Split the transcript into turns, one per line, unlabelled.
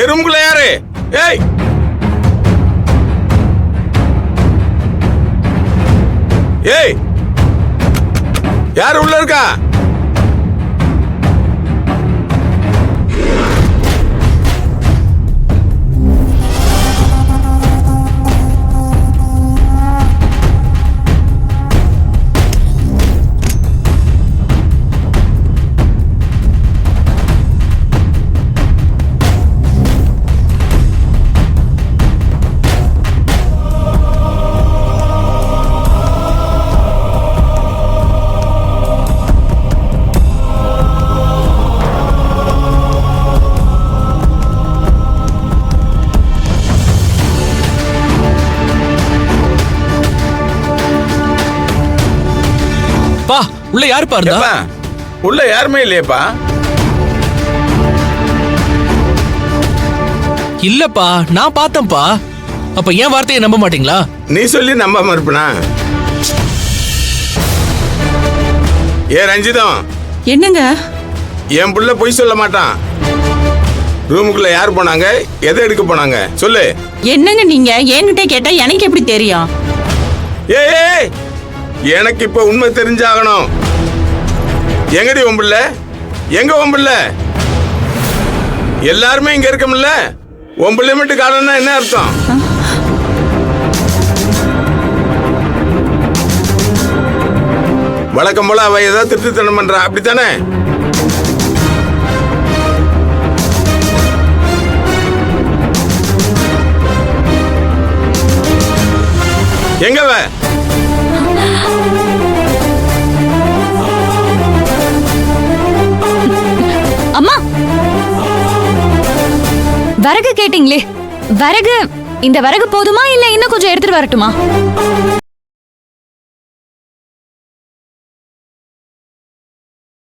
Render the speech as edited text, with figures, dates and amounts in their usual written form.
ரூம்குள்ள யாரு? ஏய் ஏய், யாரு உள்ள இருக்கா?
பா உள்ள யாரு பாருங்க?
உள்ள யாருமே இல்லையப்பா.
இல்லப்பா, நான் பார்த்தேன்ப்பா. அப்ப ஏன் வார்த்தையை நம்ப மாட்டீங்களா?
நீ சொல்லி நம்பாம இருப்பனா? ஏ ரஞ்சிதம்.
என்னங்க?
என் புள்ள பொய் சொல்ல மாட்டான். ரூமுக்குள்ள யார் போனாங்க, எதை எடுக்க போனாங்க சொல்லு.
என்னங்க நீங்க என்கிட்ட கேட்டா எனக்கு எப்படி தெரியும்?
ஏய், எனக்கு இப்ப உண்மை தெரிஞ்சாகணும். எங்கடி ஒம்புள்ள? எங்க ஒம்புள்ள? எல்லாருமே இங்க இருக்கமில்ல. ஒம்புள்ள மட்டும் காணோம்னா என்ன அர்த்தம்? வழக்கம் போல அவ ஏதாவது திருட்டுத்தனம் பண்றா, அப்படித்தானே? எங்கவ?
அம்மா, விறகு கேட்டீங்களே, விறகு இந்த விறகு போதுமா இல்ல இன்னும் கொஞ்சம் எடுத்துட்டு வரட்டுமா?